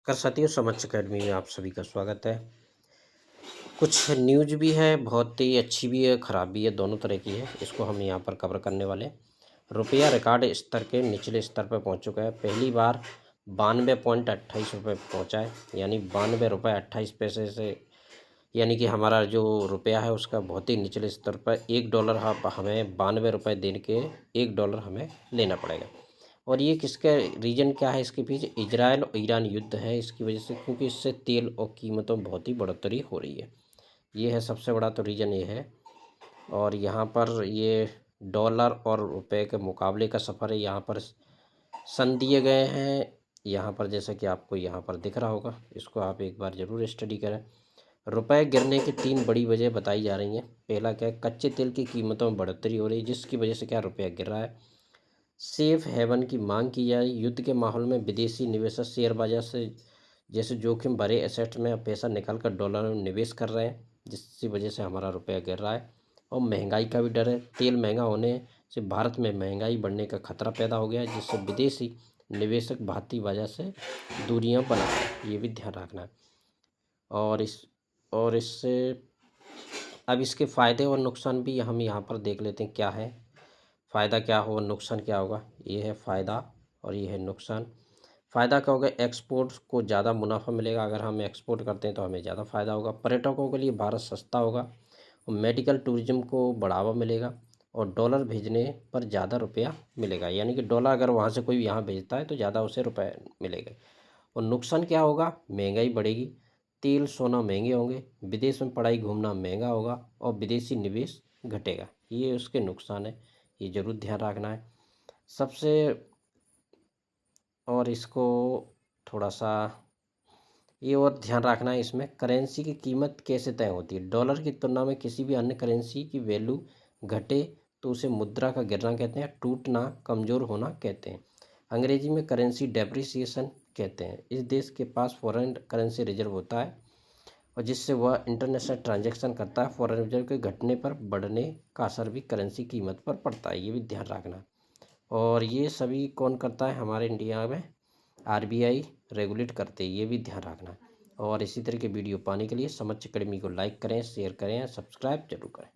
कर साथियों समझ अकेडमी में आप सभी का स्वागत है। कुछ न्यूज भी है, बहुत ही अच्छी भी है, ख़राब भी है, दोनों तरह की है। इसको हम यहाँ पर कवर करने वाले हैं। रुपया रिकॉर्ड स्तर के निचले स्तर पर पहुँच चुका है। पहली बार 92.28 रुपये पहुँचा है, यानी 92 रुपये 28 पैसे से, यानी कि हमारा जो रुपया है उसका बहुत ही निचले स्तर पर $1 हमें 92 रुपये देने के $1 हमें लेना पड़ेगा। और ये किसका रीज़न क्या है इसके पीछे? इजराइल और ईरान युद्ध है इसकी वजह से, क्योंकि इससे तेल और कीमतों में बहुत ही बढ़ोतरी हो रही है। ये है सबसे बड़ा तो रीज़न ये है। और यहाँ पर ये डॉलर और रुपए के मुकाबले का सफ़र है। यहाँ पर सन दिए गए हैं, यहाँ पर जैसा कि आपको यहाँ पर दिख रहा होगा, इसको आप एक बार ज़रूर स्टडी करें। रुपए गिरने की 3 बड़ी वजह बताई जा रही हैं। पहला क्या है? कच्चे तेल की कीमतों में बढ़ोतरी हो रही है, जिसकी वजह से क्या रुपया गिर रहा है। सेफ हेवन की मांग की जाए। युद्ध के माहौल में विदेशी निवेशक शेयर बाजार से जैसे जोखिम भरे एसेट में पैसा निकालकर डॉलर में निवेश कर रहे हैं, जिसकी वजह से हमारा रुपया गिर रहा है। और महंगाई का भी डर है। तेल महंगा होने से भारत में महंगाई बढ़ने का खतरा पैदा हो गया है, जिससे विदेशी निवेशक भारतीय बाजार से दूरियां बना रहे हैं। ये भी ध्यान रखना है। और इससे अब इसके फ़ायदे और नुकसान भी हम यहाँ पर देख लेते हैं क्या है। फ़ायदा क्या होगा, नुकसान क्या होगा? ये है फ़ायदा और ये है नुकसान। फ़ायदा क्या होगा? एक्सपोर्ट को ज़्यादा मुनाफा मिलेगा। अगर हम एक्सपोर्ट करते हैं तो हमें ज़्यादा फ़ायदा होगा। पर्यटकों के लिए भारत सस्ता होगा और मेडिकल टूरिज्म को बढ़ावा मिलेगा और डॉलर भेजने पर ज़्यादा रुपया मिलेगा, यानी कि डॉलर अगर वहाँ से कोई यहाँ भेजता है तो ज़्यादा उसे रुपये मिलेगा। और नुकसान क्या होगा? महंगाई बढ़ेगी, तेल सोना महंगे होंगे, विदेश में पढ़ाई घूमना महंगा होगा और विदेशी निवेश घटेगा। ये उसके नुकसान है, ये ज़रूर ध्यान रखना है सबसे। और इसको थोड़ा सा ये और ध्यान रखना है, इसमें करेंसी की कीमत कैसे तय होती है। डॉलर की तुलना में किसी भी अन्य करेंसी की वैल्यू घटे तो उसे मुद्रा का गिरना कहते हैं, टूटना, कमज़ोर होना कहते हैं। अंग्रेजी में करेंसी डेप्रिसिएशन कहते हैं। इस देश के पास फॉरेन करेंसी रिजर्व होता है और जिससे वह इंटरनेशनल ट्रांजैक्शन करता है। फॉरेन रिजर्व के घटने पर बढ़ने का असर भी करेंसी कीमत पर पड़ता है, ये भी ध्यान रखना है। और ये सभी कौन करता है? हमारे इंडिया में आरबीआई रेगुलेट करते हैं, ये भी ध्यान रखना है। और इसी तरह के वीडियो पाने के लिए समझ अकेडमी को लाइक करें, शेयर करें, सब्सक्राइब जरूर करें।